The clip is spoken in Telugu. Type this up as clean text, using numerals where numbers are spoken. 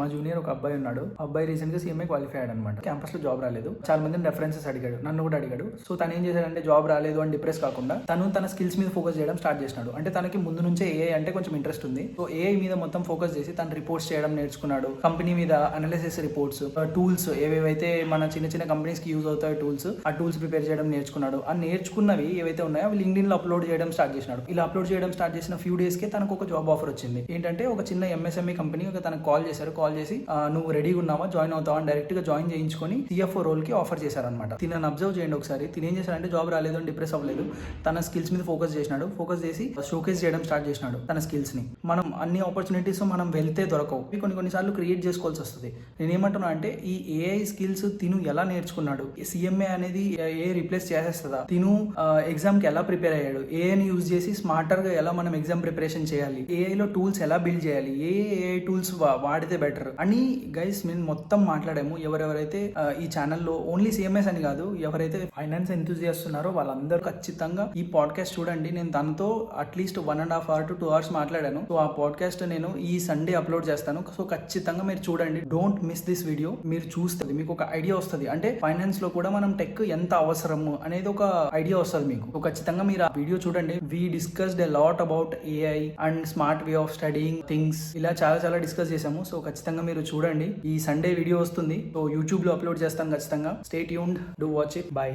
మా జూనియర్ ఒక అబ్బాయి ఉన్నాడు. అబ్బాయి రీసెంట్ గా CMA క్వాలిఫై అయ్యాడు అనమాట. క్యాంపస్ లో జాబ్ రాలేదు. చాలా మందిని రెఫరెన్సెస్ అడిగాడు, నన్ను కూడా అడిగాడు. సో తను ఏం చేశాడంటే జాబ్ రాలేదు అని డిప్రెస్ కాకుండా తన స్కిల్స్ మీద ఫోకస్ చేయడం స్టార్ట్ చేసినాడు. అంటే తనకి ముందు నుంచే AI అంటే కొంచెం ఇంట్రెస్ట్ ఉంది. సో AI మీద మొత్తం ఫోకస్ చేసి తను రిపోర్ట్స్ చేయడం నేర్చుకున్నాడు. కంపెనీ మీద అనాలిసిస్ రిపోర్ట్స్, టూల్స్ ఏవేవైతే మన చిన్న చిన్న కంపెనీస్ కి యూజ్ అవుతాయో టూల్స్, ఆ టూల్స్ ప్రిపేర్ చేయడం నేర్చుకున్నాడు. ఆ నేర్చుకున్నవి ఏవైతే ఉన్నాయో అవి LinkedIn లో అప్లోడ్ చేయడం స్టార్ట్ చేసినాడు. ఇలా అప్లోడ్ చేయడం స్టార్ట్ చేసిన ఫ్యూ డేస్ కి తనకు ఒక జాబ్ ఆఫర్ వచ్చింది. ఏంటంటే ఒక చిన్న MSME కంపెనీ తనకు కాల్ చేశారు. కాల్ చేసి నువ్వు రెడీగా ఉన్నావా, జాయిన్ అవుతావా అని డైరెక్ట్ గా జాయిన్ చేయించుకొని CFO రోల్ కి ఆఫర్ చేశారనమాట. తినని అబ్జర్వ్ చేయండి ఒకసారి. తినేం చేశాడంటే జాబ్ రాలేదు అని డిప్రెస్ అవ్వలేదు. తన స్కిల్స్ మీద ఫోకస్ చేసినాడు. ఫోకస్ చేసి షోకేస్ చేయడం స్టార్ట్ చేసినాడు తన స్కిల్స్ ని. మనం అన్ని ఆపర్చునిటీస్ మనం వెళ్తే దొరకవు, కొన్నిసార్లు క్రియేట్ చేసుకోవాల్సి వస్తుంది. నేను ఏమంటున్నా అంటే ఈ AI స్కిల్స్ తిను ఎలా నేర్చుకున్నాడు, CMA అనేది AI రిప్లేస్ చేసేస్తుందా, తిను ఎగ్జామ్ కి ఎలా ప్రిపేర్ అయ్యాడు, AIని యూజ్ చేసి స్మార్టర్ గా ఎలా మనం ఎగ్జామ్ ప్రిపరేషన్ చేయాలి, AI లో టూల్స్ ఎలా బిల్డ్ చేయాలి, AI టూల్స్ వాడితే బెటర్ అని గైస్ మేము మొత్తం మాట్లాడాము. ఎవరెవరైతే ఈ ఛానల్లో ఓన్లీ CMS అని కాదు, ఎవరైతే ఫైనాన్స్ ఎంతూజియాస్ట్ ఉన్నారో వాళ్ళందరూ ఖచ్చితంగా ఈ పాడ్కాస్ట్ చూడండి. నేను తనతో అట్లీస్ట్ 1.5 hours to 2 hours మాట్లాడాను. సో ఆ పాడ్కాస్ట్ నేను ఈ సండే అప్లోడ్ చేస్తాను. సో ఖచ్చితంగా మీరు చూడండి. Don't miss this video. మీరు చూస్తే మీకు ఒక ఐడియా వస్తుంది. అంటే ఫైనాన్స్ లో కూడా మనం టెక్ ఎంత అవసరము అనేది ఒక ఐడియా వస్తుంది మీకు. సో ఖచ్చితంగా మీరు ఆ వీడియో చూడండి. We discussed a lot about AI and smart way of studying things. ఇలా చాలా డిస్కస్ చేసాము. సో ఖచ్చితంగా మీరు చూడండి. ఈ సండే వీడియో వస్తుంది. సో యూట్యూబ్ లో అప్లోడ్ చేస్తాను ఖచ్చితంగా. Stay tuned, do watch it. By.